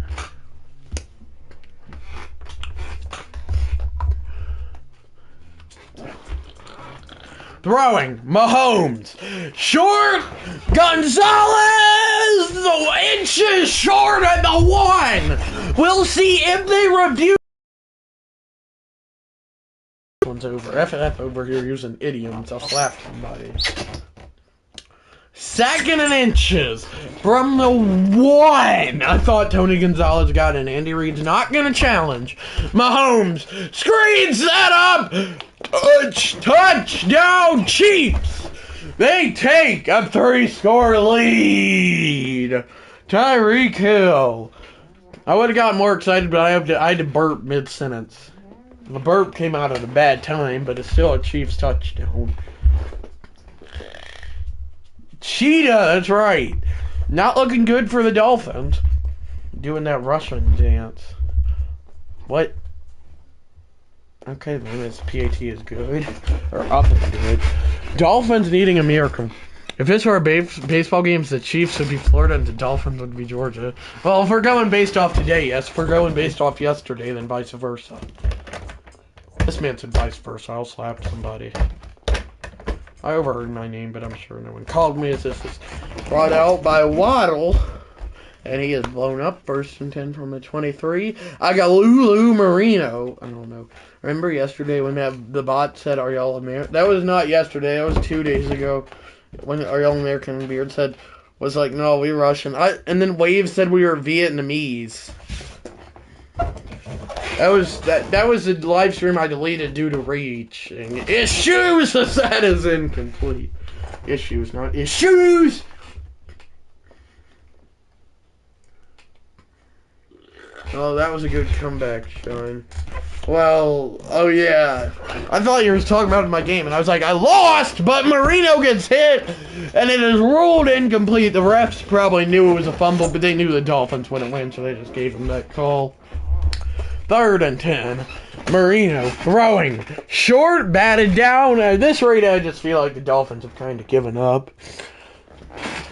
S1: Throwing Mahomes short. Gonzalez inches short at the 1. We'll see if they review. One's over. FF over here using idioms. I'll slap somebody. 2nd and inches from the 1. I thought Tony Gonzalez got in. Andy Reid's not going to challenge. Mahomes screen set up. Touchdown Chiefs. They take a 3-score lead. Tyreek Hill. I would have got more excited, but I had to burp mid-sentence. The burp came out at a bad time, but it's still a Chiefs touchdown. Cheetah, that's right. Not looking good for the Dolphins. Doing that Russian dance. What? Okay, then his PAT is good. Or up is good. Dolphins needing a miracle. If this were a baseball games, the Chiefs would be Florida and the Dolphins would be Georgia. Well, if we're going based off today, yes. If we're going based off yesterday, then vice versa. This man said vice versa. I'll slap somebody. I overheard my name, but I'm sure no one called me as this is brought out by Waddle. And he is blown up. 1st and 10 from the 23. I got Lulu Marino. I don't know. Remember yesterday when the bot said, "Are y'all American?" That was not yesterday. That was 2 days ago. When "Are y'all American?" Beard was like, "No, we're Russian." And then Wave said we were Vietnamese. That was the live stream I deleted due to reaching issues. That is incomplete. Issues, not issues. Oh, that was a good comeback, Sean. Well, oh yeah. I thought you were talking about my game, and I was like, I lost, but Marino gets hit, and it is ruled incomplete. The refs probably knew it was a fumble, but they knew the Dolphins wouldn't win, so they just gave him that call. 3rd and 10. Marino throwing. Short, batted down. At this rate, I just feel like the Dolphins have kind of given up.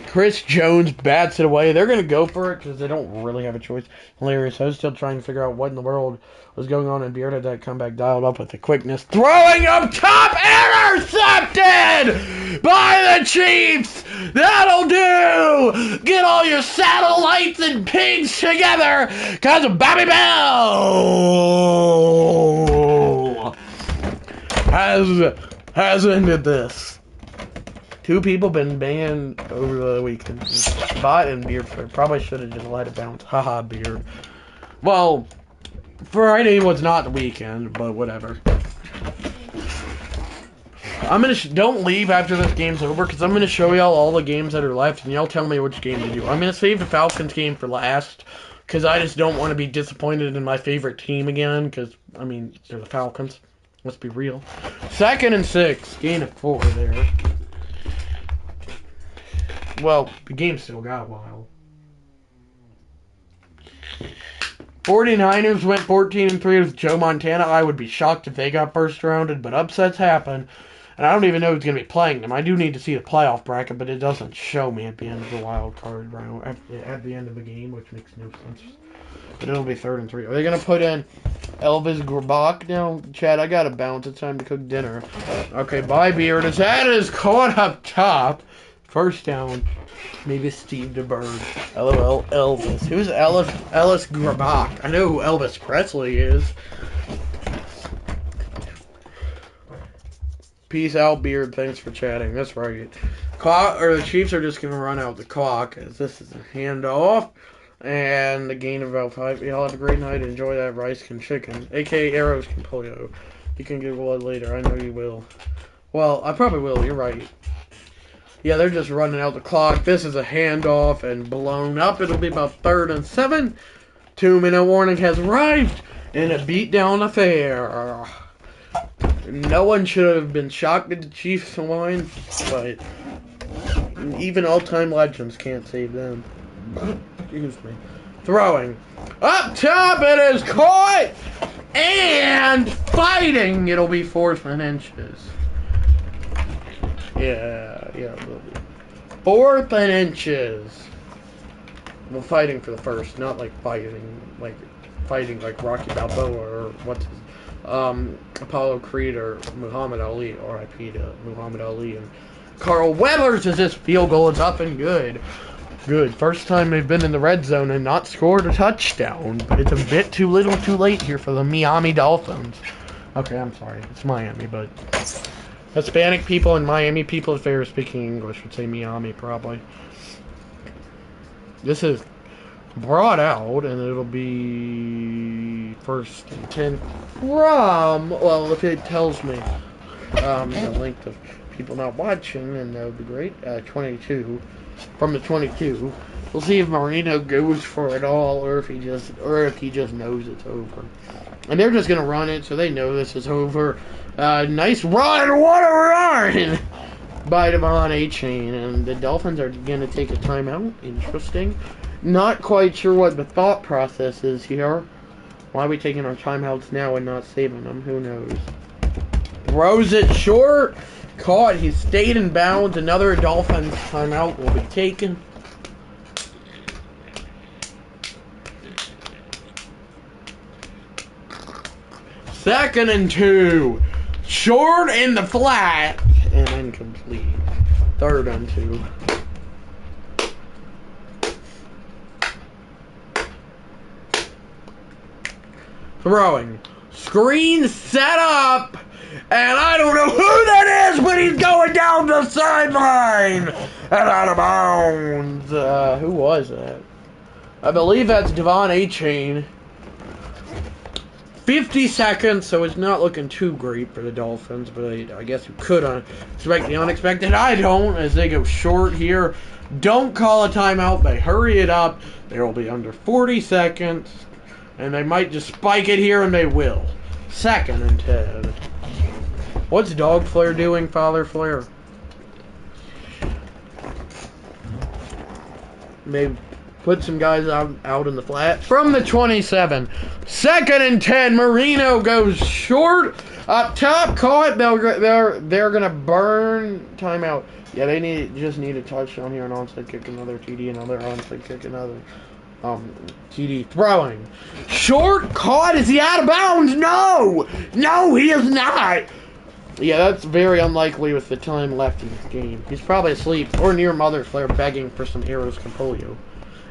S1: Chris Jones bats it away. They're going to go for it because they don't really have a choice. Hilarious. I was still trying to figure out what in the world was going on, and Beard had that comeback dialed up with the quickness. Throwing up top, intercepted by the Chiefs. That'll do. Get all your satellites and pigs together because of Bobby Bell has ended this. 2 people been banned over the weekend. Bot and Beard probably should have just let it bounce. Haha, Beard. Well, Friday was not the weekend, but whatever. I'm gonna don't leave after this game's over, because I'm gonna show y'all all the games that are left, and y'all tell me which game to do. I'm gonna save the Falcons game for last, because I just don't want to be disappointed in my favorite team again, because, I mean, they're the Falcons. Let's be real. 2nd and 6. Gain of 4 there. Well, the game still got a while. 49ers went 14-3 with Joe Montana. I would be shocked if they got first rounded, but upsets happen. And I don't even know who's going to be playing them. I do need to see the playoff bracket, but it doesn't show me at the end of the wild card round, at the end of the game, which makes no sense. But it'll be 3rd and 3. Are they going to put in Elvis Grabach now? Chad, I got to bounce. It's time to cook dinner. Okay, bye, Beard. That is caught up top. 1st down. Maybe Steve DeBerg. LOL, Elvis. Who's Ellis Grabach? I know who Elvis Presley is. Peace out, Beard. Thanks for chatting. That's right. The Chiefs are just going to run out the clock, as this is a handoff. And the gain of about 5. Y'all have a great night. Enjoy that rice and chicken. A.k.a. Arrows can polio. You can get blood later. I know you will. Well, I probably will. You're right. Yeah, they're just running out the clock. This is a handoff and blown up. It'll be about 3rd and 7. 2-minute warning has arrived in a beatdown affair. No one should have been shocked at the Chiefs win, but even all-time legends can't save them. Excuse me. Throwing. Up top, it is caught! And fighting! It'll be 4th and inches. Yeah, it will be. 4th and inches. Well, fighting for the first, not like fighting like Rocky Balboa or Apollo Creed or Muhammad Ali, R.I.P. to Muhammad Ali. And Carl Weathers as this field goal is up and good. Good. First time they've been in the red zone and not scored a touchdown, but it's a bit too little too late here for the Miami Dolphins. Okay, I'm sorry. It's Miami, but Hispanic people and Miami people, if they were speaking English, would say Miami, probably. This is brought out, and it'll be 1st and 10 from, well, if it tells me the length of people not watching, and that would be great, 22, from the 22. We'll see if Marino goes for it all, or if he just knows it's over. And they're just going to run it, so they know this is over. Nice run, what a run! By Devon A-Chain, and the Dolphins are going to take a timeout. Interesting. Not quite sure what the thought process is here. Why are we taking our timeouts now and not saving them? Who knows? Throws it short, Caught. He stayed in bounds. Another Dolphins timeout will be taken. Second and 2. Short in the flat. And incomplete. Third and 2. Throwing. Screen set up. And I don't know who that is, but he's going down the sideline. And out of bounds. Who was that? I believe that's Devon A-Chain. 50 seconds, so it's not looking too great for the Dolphins, but I guess you could expect the unexpected. I don't, as they go short here. Don't call a timeout. They hurry it up. There will be under 40 seconds, and they might just spike it here, and they will. Second and 10. What's Dog Flair doing, Father Flair? Maybe put some guys out in the flat. From the 27. Second and 10. Marino goes short. Up top. Caught. They're going to burn timeout. Yeah, they just need a touchdown here. An onside kick. Another TD. Another onside kick. Another TD. Throwing. Short. Caught. Is he out of bounds? No. No, he is not. Yeah, that's very unlikely with the time left in this game. He's probably asleep or near Mother Flair begging for some Eros Campolio.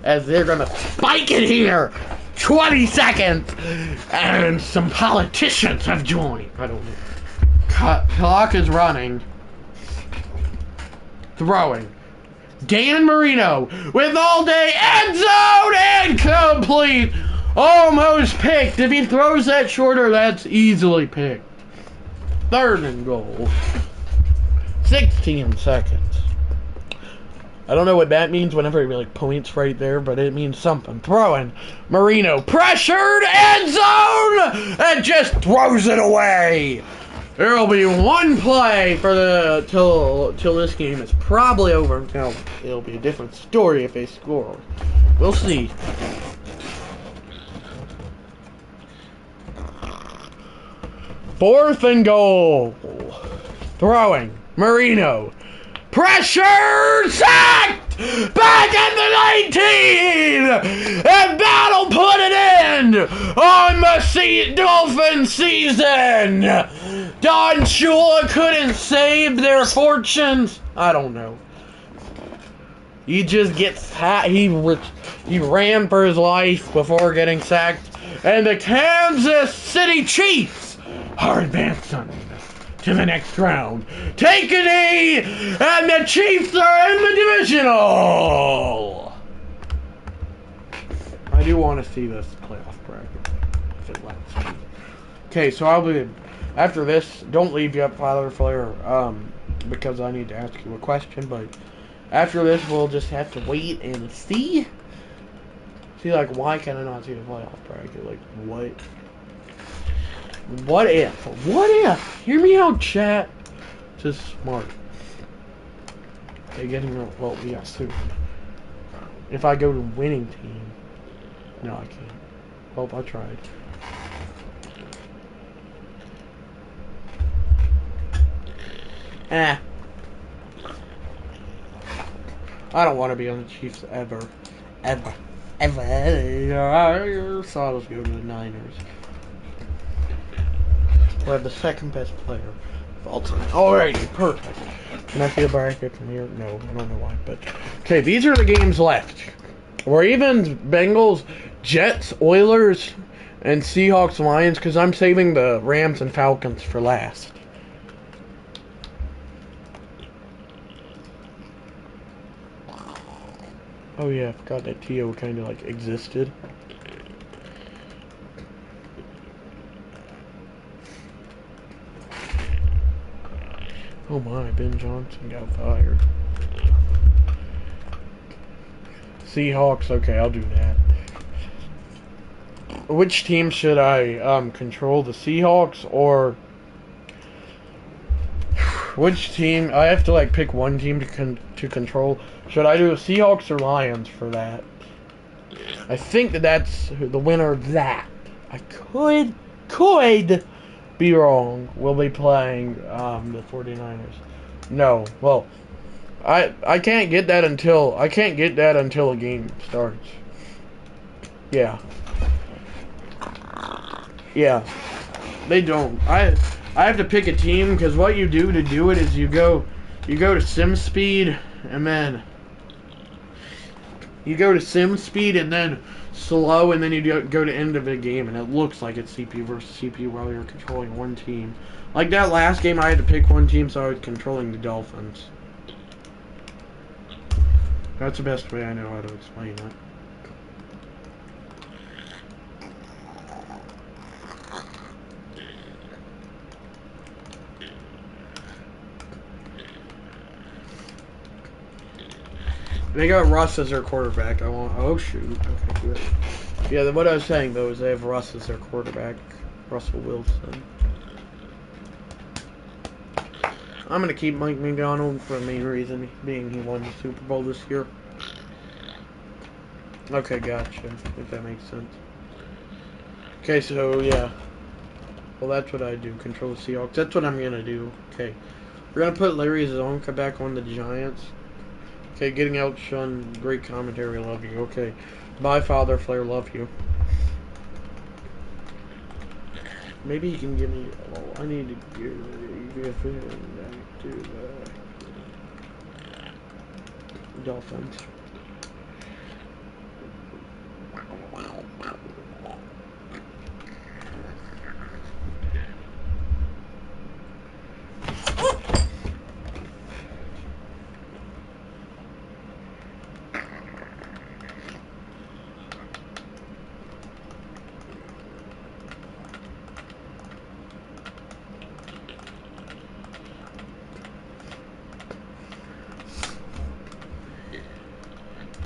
S1: As they're going to spike it here. 20 seconds. And some politicians have joined. I don't know. Clock is running. Throwing. Dan Marino with all day end zone incomplete. Almost picked. If he throws that shorter, that's easily picked. Third and goal. 16 seconds. I don't know what that means whenever he really points right there, but it means something. Throwing. Marino pressured end zone and just throws it away. There will be one play for the till this game is probably over. Now it'll be a different story if they score. We'll see. Fourth and goal. Throwing. Marino. Pressure! Sacked! Back at the 19! And Battle put it in! On the Dolphins season! Don Shula couldn't save their fortunes? I don't know. He just gets sacked. He ran for his life before getting sacked. And the Kansas City Chiefs are advancing to the next round. Take a knee, and the Chiefs are in the divisional. I do want to see this playoff bracket if it lets me. Okay, so I'll be after this. Don't leave yet, Father Flair, because I need to ask you a question. But after this, we'll just have to wait and see. See, like, why can I not see the playoff bracket? Like, what? What if? What if? Hear me out, chat. Just smart. They getting real. Well, yeah, soon. If I go to winning team, no, I can't. Well, I tried. I don't want to be on the Chiefs ever. So I'll just go to the Niners. We'll have the second best player of all time. Alrighty, perfect. Can I see a bracket from here? No, I don't know why. But okay, these are the games left. Ravens, Bengals, Jets, Oilers, and Seahawks, Lions. Because I'm saving the Rams and Falcons for last. Oh yeah, I forgot that T.O. kind of like existed. Oh my, Ben Johnson got fired. Seahawks, okay, I'll do that. Which team should I control? The Seahawks or which team? I have to like pick one team to control. Should I do the Seahawks or Lions for that? I think that's the winner of that. I could be wrong. We'll be playing the 49ers. No, well, I can't get that until a game starts. Yeah. Yeah. They don't. I have to pick a team because what you do to do it is you go to sim speed and then you go to sim speed and then slow and then you go to end of the game and it looks like it's CPU versus CPU while you're controlling one team. Like that last game I had to pick one team so I was controlling the Dolphins. That's the best way I know how to explain it. They got Russ as their quarterback. Oh shoot. Okay, good. Yeah, what I was saying though is they have Russ as their quarterback, Russell Wilson. I'm gonna keep Mike McDonald for the main reason being he won the Super Bowl this year. Okay, gotcha. If that makes sense. Okay, so yeah. Well, that's what I do. Control the Seahawks. That's what I'm gonna do. Okay, we're gonna put Larry Zonka back on the Giants. Okay, getting outshone. Great commentary. Love you. Okay, bye, Father Flair. Love you. Maybe he can give me. Oh, I need to give him back to the Dolphins.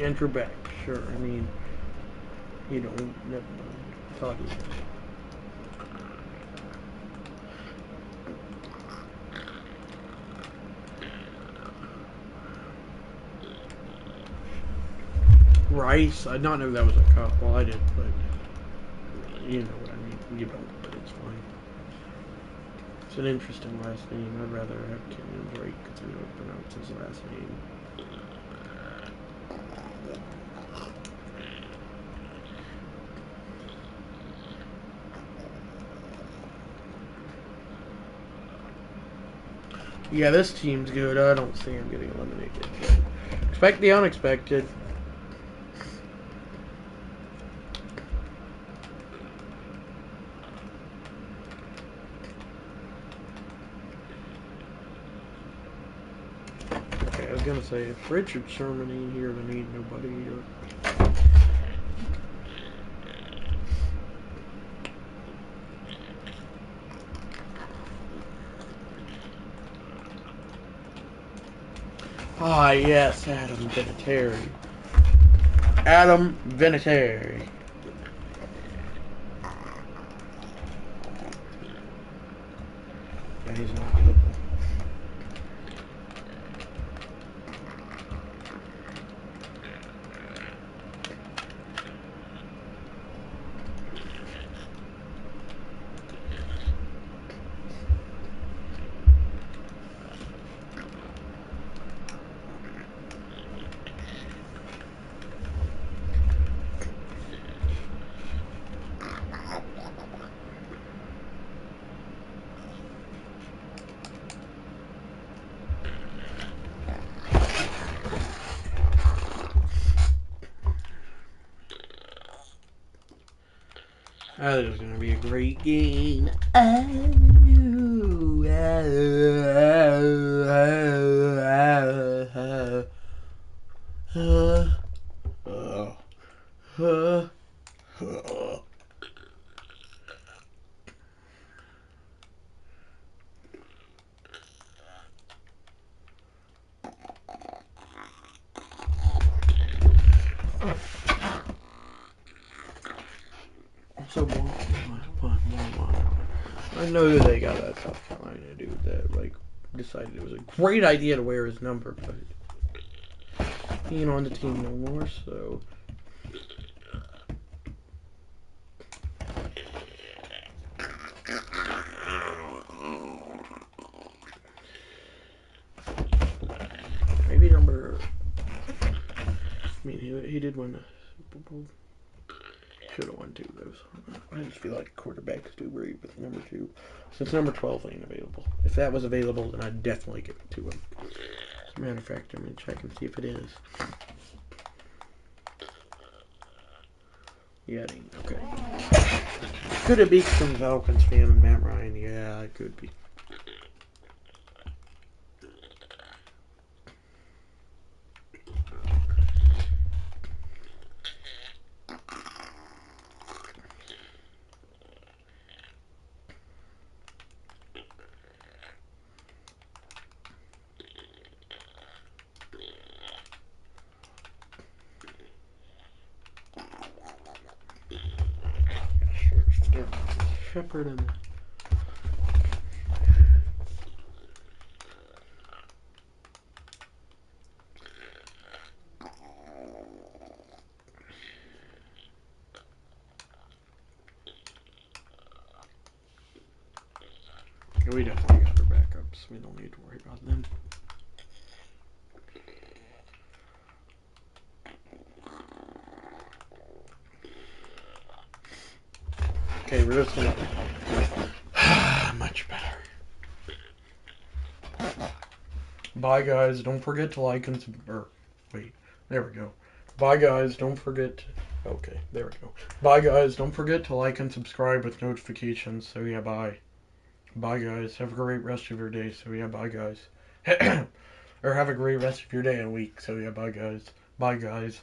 S1: Andrew back, sure. I mean, you don't. Never mind. Thought he was. Rice. I did not know that was a cup. Well, I did, but you know what I mean. You don't, but it's fine. It's an interesting last name. I'd rather have Kenyon Drake because I know how to pronounce his last name. Yeah, this team's good. I don't see him getting eliminated. Expect the unexpected. Okay, I was gonna say if Richard Sherman ain't here, then ain't nobody here. Ah, yes, Adam Vinatieri. Adam Vinatieri. Yeah, he's not good. That is going to be a great game. So I know that they got that South Carolina dude that like decided it was a great idea to wear his number, but he ain't on the team no more. So he did win the Super Bowl. Should have won 2 of those. I just feel like quarterback's too brave with number 2. Since number 12 ain't available. If that was available, then I'd definitely give it to him. As a matter of fact, I'm going to check and see if it is. Yeah, it ain't. Okay. Could it be some Dolphins fan and Matt Ryan? Yeah, it could be. Shepherd and we definitely got our backups. We don't need to worry about them. Okay, we're just gonna much better. Bye guys, don't forget to like and wait, there we go. Bye guys, don't forget to, okay, there we go. Bye guys, don't forget to like and subscribe with notifications. So yeah, bye. Bye guys, have a great rest of your day. So yeah, bye guys. Or have a great rest of your day and week. So yeah, bye guys. Bye guys.